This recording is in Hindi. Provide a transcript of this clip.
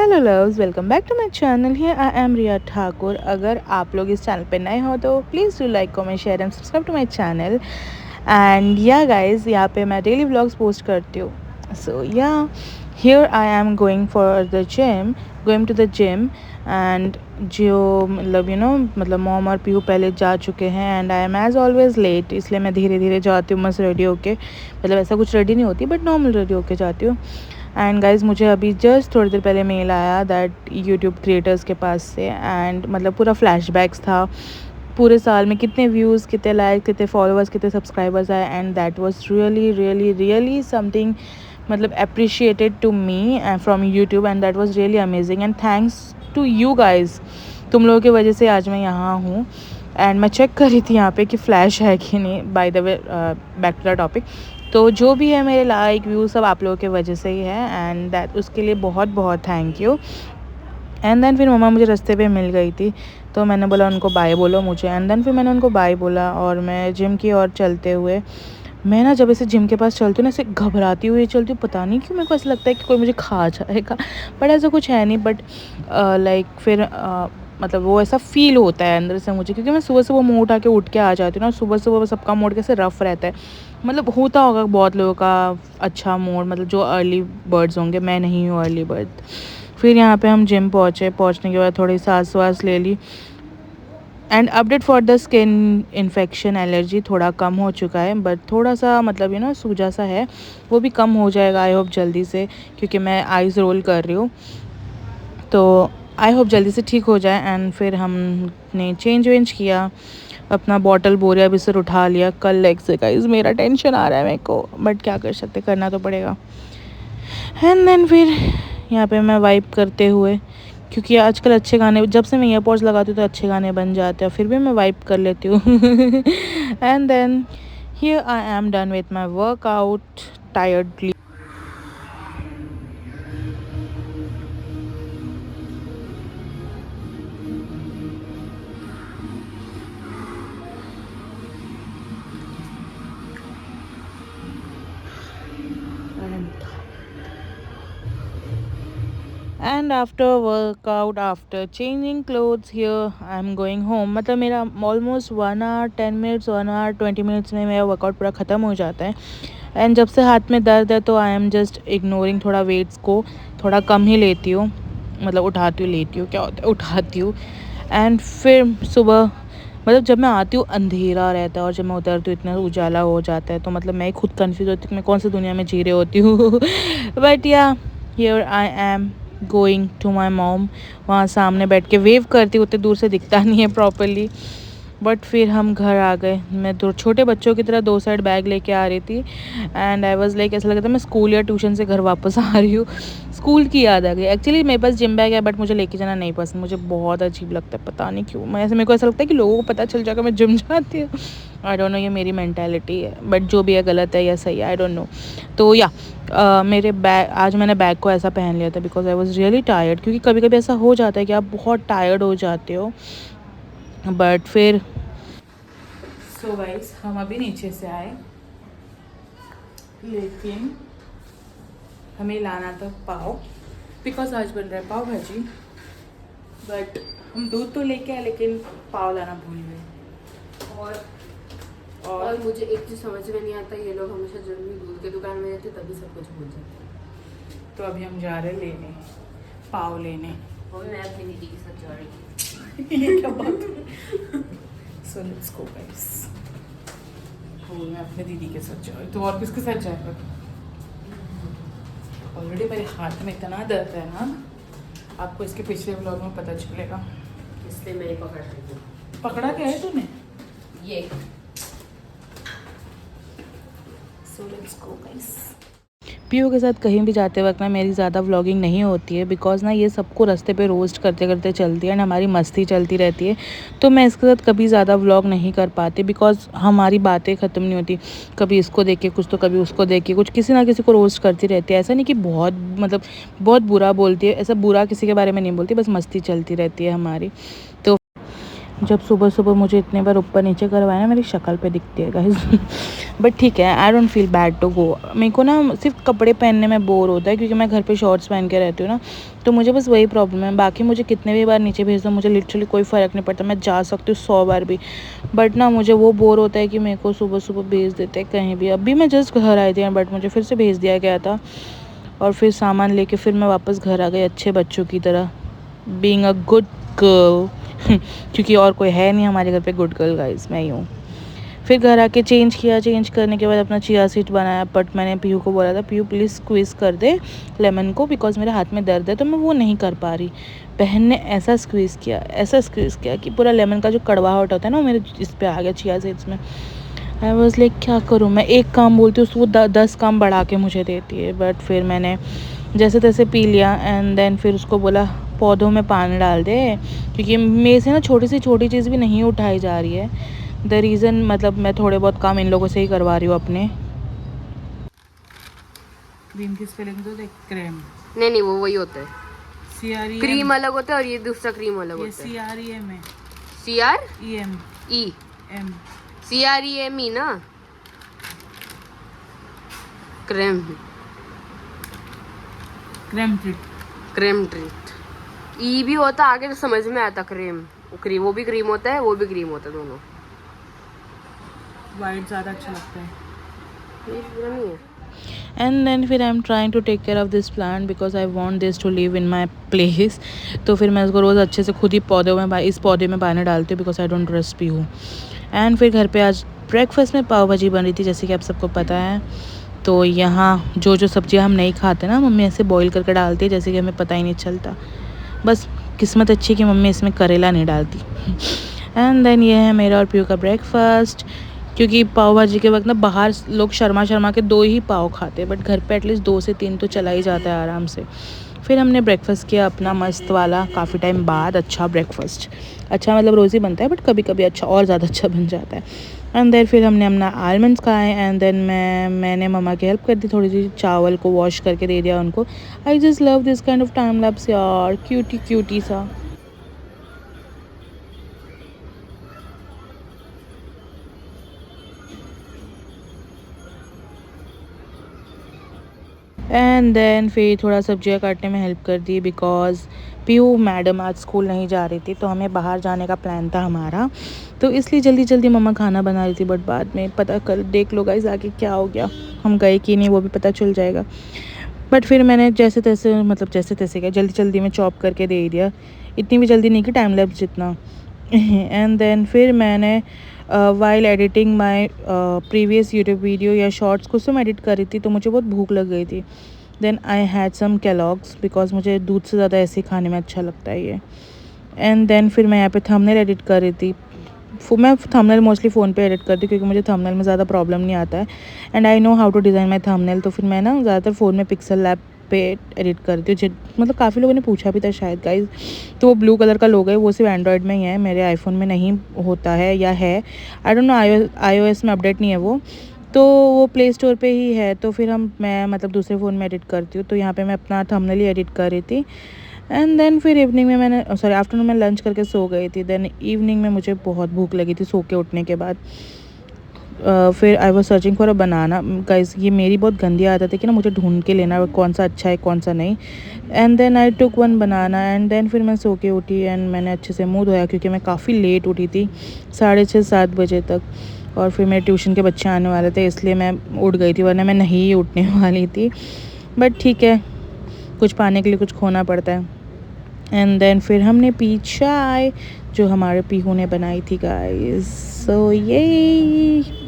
Hello loves, welcome back to my channel. Here I am Riya Thakur. अगर आप लोग इस चैनल पे नए हो तो please do like, comment, share and subscribe to my channel. And yeah guys, यहाँ पे मैं डेली व्लॉग्स पोस्ट करती हूँ। So yeah here I am going to the gym and जो मतलब मॉम और पीयू पहले जा चुके हैं and I am as always late, इसलिए मैं धीरे धीरे जाती हूँ मस्त रेडी होके। मतलब ऐसा कुछ रेडी नहीं होती बट नॉर्मल रेडी होके जाती हूँ। एंड गाइज, मुझे अभी जस्ट थोड़ी देर पहले मेल आया दैट यूट्यूब क्रिएटर्स के पास से, एंड मतलब पूरा फ्लैशबैक्स था पूरे साल में कितने व्यूज़, कितने लाइक, कितने फॉलोअर्स, कितने सब्सक्राइबर्स आए। And that was really really really something, मतलब appreciated to me and from YouTube, and that was really amazing and thanks to you guys. तुम लोगों की वजह से आज मैं यहाँ हूँ। एंड मैं चेक कर रही थी यहाँ पे कि फ्लैश है कि नहीं। By the way, back to the topic. तो जो भी है मेरे लाइक व्यू सब आप लोगों के वजह से ही है, एंड दैट उसके लिए बहुत बहुत थैंक यू। एंड देन फिर मम्मा मुझे रास्ते पे मिल गई थी, तो मैंने बोला उनको बाय बोलो मुझे। एंड देन फिर मैंने उनको बाय बोला और मैं जिम की ओर चलते हुए, मैं ना जब ऐसे जिम के पास चलती हूँ ना, ऐसे घबराती हुई चलती हूँ। पता नहीं क्यों मेरे को ऐसा लगता है कि कोई मुझे खा जाएगा, बट ऐसा कुछ है नहीं। बट लाइक फिर मतलब वो ऐसा फील होता है अंदर से मुझे, क्योंकि मैं सुबह सुबह मुँह उठा के उठ के आ जाती हूँ ना। सुबह सुबह सबका मूड कैसे रफ़ रहता है, मतलब होता होगा बहुत लोगों का अच्छा मूड, मतलब जो अर्ली बर्ड्स होंगे। मैं नहीं हूँ अर्ली बर्ड। फिर यहाँ पे हम जिम पहुँचने के बाद थोड़ी सांस वास ले ली। And update for the skin infection allergy थोड़ा कम हो चुका है, बट थोड़ा सा मतलब सूजा सा है, वो भी कम हो जाएगा आई होप जल्दी से, क्योंकि मैं आइज़ रोल कर रही हूँ। तो आई होप जल्दी से ठीक हो जाए। एंड फिर हमने चेंज वेंज किया, अपना बॉटल बोरिया बिस्तर उठा लिया। कल लेग से गाइस मेरा टेंशन आ रहा है मेरे को, बट क्या कर सकते, करना तो पड़ेगा। एंड देन फिर यहाँ पे मैं वाइप करते हुए, क्योंकि आजकल अच्छे गाने, जब से मैं ईयरपॉड्स लगाती हूँ तो अच्छे गाने बन जाते हैं, फिर भी मैं वाइप कर लेती हूँ। And then here I am done with my workout tiredly. And after workout, after changing clothes, here I am going home. मतलब मेरा almost 1 hour 10 minutes, 1 hour 20 minutes में मेरा वर्कआउट पूरा ख़त्म हो जाता है। एंड जब से हाथ में दर्द है तो आई एम जस्ट इग्नोरिंग, थोड़ा वेट्स को थोड़ा कम ही लेती हूँ। मतलब उठाती हूँ, लेती हूँ क्या होता है, उठाती हूँ। एंड फिर सुबह, मतलब जब मैं आती हूँ अंधेरा रहता है और जब मैं उतरती हूँ इतना उजाला हो जाता है, तो मतलब मैं खुद कंफ्यूज होती हूँ कि मैं कौन सी दुनिया में जी रही होती हूँ। But yeah here I am going to my mom. वहाँ सामने बैठ के वेव करती हूँ, उतने दूर से दिखता नहीं है प्रॉपरली। बट फिर हम घर आ गए। मैं दो छोटे बच्चों की तरह 2 साइड बैग लेके आ रही थी, एंड आई वाज लाइक, ऐसा लग रहा था मैं स्कूल या ट्यूशन से घर वापस आ रही हूँ। स्कूल की याद आ गई। एक्चुअली मेरे पास जिम बैग है, बट मुझे लेके जाना नहीं पसंद, मुझे बहुत अजीब लगता है, पता नहीं क्यों। मेरे को ऐसा लगता है कि लोगों को पता चल जाएगा मैं जिम जाती हूँ। आई डोंट नो, ये मेरी मैंटेलिटी है, बट जो भी है गलत है या सही है, आई डोंट नो। तो या मेरे बैग, आज मैंने बैग को ऐसा पहन लिया था because I was really tired, क्योंकि कभी कभी ऐसा हो जाता है कि आप बहुत टायर्ड हो जाते हो। बट फिर सो गाइस, हम अभी नीचे से आए, लेकिन हमें लाना था पाव, बिकॉज आज बन रहा है पाव भाजी। बट हम दूध तो लेके आए, लेकिन पाव लाना भूल गए। और मुझे एक चीज़ समझ में नहीं आता, ये लोग हमेशा जब भी दूध की दुकान में रहते तभी सब कुछ भूल जाते हैं। तो अभी हम जा रहे हैं लेने, पाव लेने। और मैं अपनी दीदी के साथ जा रही हूँ। ये क्या बात। सो लेट्स गो गाइस। मैं अपने दीदी के साथ जा रही, तो और किसके साथ जाएगा? ऑलरेडी मेरे हाथ में इतना दर्द है ना, आपको इसके पिछले व्लॉग में पता चलेगा, इसलिए मैं ही पकड़ रही हूँ। पकड़ा क्या है तूने? ये so let's go guys. Piu के साथ कहीं भी जाते वक्त ना मेरी ज़्यादा व्लॉगिंग नहीं होती है, बिकॉज़ ना ये सबको रास्ते पे रोस्ट करते करते चलती है एंड हमारी मस्ती चलती रहती है। तो मैं इसके साथ कभी ज़्यादा व्लॉग नहीं कर पाती, बिकॉज़ हमारी बातें ख़त्म नहीं होती। कभी इसको देख के कुछ, तो कभी उसको देख के कुछ, किसी ना किसी को रोस्ट करती रहती है। ऐसा नहीं कि बहुत, मतलब बहुत बुरा बोलती है, ऐसा बुरा किसी के बारे में नहीं बोलती, बस मस्ती चलती रहती है हमारी। तो जब सुबह सुबह मुझे इतने बार ऊपर नीचे करवाया ना, मेरी शक्ल पे दिखती है गाइस। बट ठीक है, I don't feel bad to go. मेरे को ना सिर्फ कपड़े पहनने में बोर होता है, क्योंकि मैं घर पे शॉर्ट्स पहन के रहती हूँ ना, तो मुझे बस वही प्रॉब्लम है। बाकी मुझे कितने भी बार नीचे भेज दो, मुझे लिटरली कोई फ़र्क नहीं पड़ता, मैं जा सकती हूँ 100 बार भी। बट ना मुझे वो बोर होता है कि मेरे को सुबह सुबह भेज देते हैं कहीं भी। अभी मैं जस्ट घर आई थी, बट मुझे फिर से भेज दिया गया था, और फिर सामान लेके फिर मैं वापस घर आ गई अच्छे बच्चों की तरह, बीइंग अ गुड गर्ल। क्योंकि और कोई है नहीं हमारे घर पे गुड गर्ल गाइस, मैं ही हूँ। फिर घर आके चेंज किया, चेंज करने के बाद अपना चिया सीड बनाया। बट मैंने पीयू को बोला था, पीयू प्लीज़ स्क्वीज़ कर दे लेमन को, बिकॉज मेरे हाथ में दर्द है, तो मैं वो नहीं कर पा रही। बहन ने ऐसा स्क्वीज़ किया, ऐसा स्क्वीज़ किया कि पूरा लेमन का जो कड़वाहट होता है ना, वो मेरे इस पे आ गया चिया सीड्स में। आई वॉज लाइक क्या करूँ मैं, एक काम बोलती हूँ उसको 10 काम बढ़ा के मुझे देती है। बट फिर मैंने जैसे तैसे पी लिया, एंड देन फिर उसको बोला पौधों में पानी डाल दे, क्योंकि मेरे से ना छोटी से छोटी चीज़ भी नहीं उठाई जा रही है। द रीज़न मतलब मैं थोड़े बहुत काम इन लोगों से ही करवा रही हूँ अपने। क्रीम की स्पेलिंग तो देख, क्रीम नहीं वो वही होता है, CREM, क्रीम अलग होता है और ये दूसरा क्रीम अलग होता है। CREM है, CREM EM CREME ना, क्रेम क्रेम ट्रीट ई भी होता आगे तो समझ में आता। क्रीम वो भी क्रीम होता है, वो भी क्रीम होता है, दोनों। वाइट ज़्यादा अच्छा लगता है। ये पूरा नहीं है। एंड देन फिर I am trying to take care of this plant, because I want this to live in my place. तो फिर मैं इसको रोज़ अच्छे से खुद ही इस पौधे में पानी डालती हूँ, because I don't trust P हूँ। एंड फिर घर पे आज ब्रेकफास्ट में पाव भाजी बन रही थी, जैसे कि आप सबको पता है। तो यहाँ जो जो सब्जियाँ हम नहीं खाते ना, मम्मी ऐसे बॉईल करके डालती है, जैसे कि हमें पता ही नहीं चलता। बस किस्मत अच्छी कि मम्मी इसमें करेला नहीं डालती। एंड देन ये है मेरा और पीयू का ब्रेकफास्ट, क्योंकि पाव भाजी के वक्त ना बाहर लोग शर्मा के 2 ही पाव खाते हैं, बट घर पे एटलीस्ट 2 से 3 तो चला ही जाता है आराम से। फिर हमने ब्रेकफास्ट किया अपना मस्त वाला, काफ़ी टाइम बाद अच्छा ब्रेकफास्ट। अच्छा मतलब रोज़ ही बनता है, बट कभी कभी अच्छा और ज़्यादा अच्छा बन जाता है। एंड देन फिर हमने अपना आलमंड्स खाए, एंड देन मैंने मम्मा की हेल्प कर दी, थोड़ी सी चावल को वॉश करके दे दिया उनको। I just love this kind of time lapse यार, क्यूटी क्यूटी सा। एंड देन फिर थोड़ा सब्जियां काटने में हेल्प कर दी, बिकॉज़ पीयू मैडम आज स्कूल नहीं जा रही थी, तो हमें बाहर जाने का प्लान था हमारा, तो इसलिए जल्दी जल्दी मम्मा खाना बना रही थी। बट बाद में पता कर देख लो गाइस आगे क्या हो गया, हम गए कि नहीं वो भी पता चल जाएगा। बट फिर मैंने जैसे तैसे क्या जल्दी जल्दी में चॉप करके दे ही दिया, इतनी भी जल्दी नहीं कि टाइम लैप्स जितना। एंड देन फिर मैंने while editing my previous YouTube video या शॉर्ट्स कुछ तो मैं एडिट कर रही थी, तो मुझे बहुत भूख लग गई थी। Then I had some Kellogg's, because मुझे दूध से ज़्यादा ऐसे ही खाने में अच्छा लगता है ये। एंड देन फिर मैं यहाँ पे थंबनेल एडिट कर रही थी। मैं थंबनेल मोस्टली फ़ोन पे एडिट करती हूँ, क्योंकि मुझे थंबनेल में ज़्यादा प्रॉब्लम नहीं आता है, and I know how to design my thumbnail. तो फिर मैं ना ज़्यादातर फ़ोन में पिक्सल लैब पे एडिट करती हूँ। मतलब काफ़ी लोगों ने पूछा भी था शायद गाइज, तो वो ब्लू कलर का लोगो है, वो सिर्फ एंड्रॉयड में ही है, मेरे आईफोन में नहीं होता है या है, आई डोंट नो, iOS में अपडेट नहीं है वो, तो वो प्ले स्टोर पे ही है। तो फिर मैं मतलब दूसरे फ़ोन में एडिट करती हूँ, तो यहाँ पे मैं अपना थंबनेल ही एडिट कर रही थी। एंड देन फिर इवनिंग में आफ्टरनून में लंच करके सो गई थी। देन इवनिंग में मुझे बहुत भूख लगी थी सो के उठने के बाद। फिर I was searching for a banana. Guys ये मेरी बहुत गंदी आदत है कि ना मुझे ढूंढ के लेना कौन सा अच्छा है कौन सा नहीं। And then I took 1 banana, and then फिर मैं सो के उठी, एंड मैंने अच्छे से मुँह धोया, क्योंकि मैं काफ़ी लेट उठी थी, 6:30-7 बजे तक। और फिर मेरे ट्यूशन के बच्चे आने वाले थे, इसलिए मैं उठ गई थी, वरना मैं नहीं उठने वाली थी। बट ठीक है, कुछ पाने के लिए कुछ खोना पड़ता है। एंड देन फिर हमने पी चाय, जो हमारे पीहू ने बनाई थी गाइस। सो ये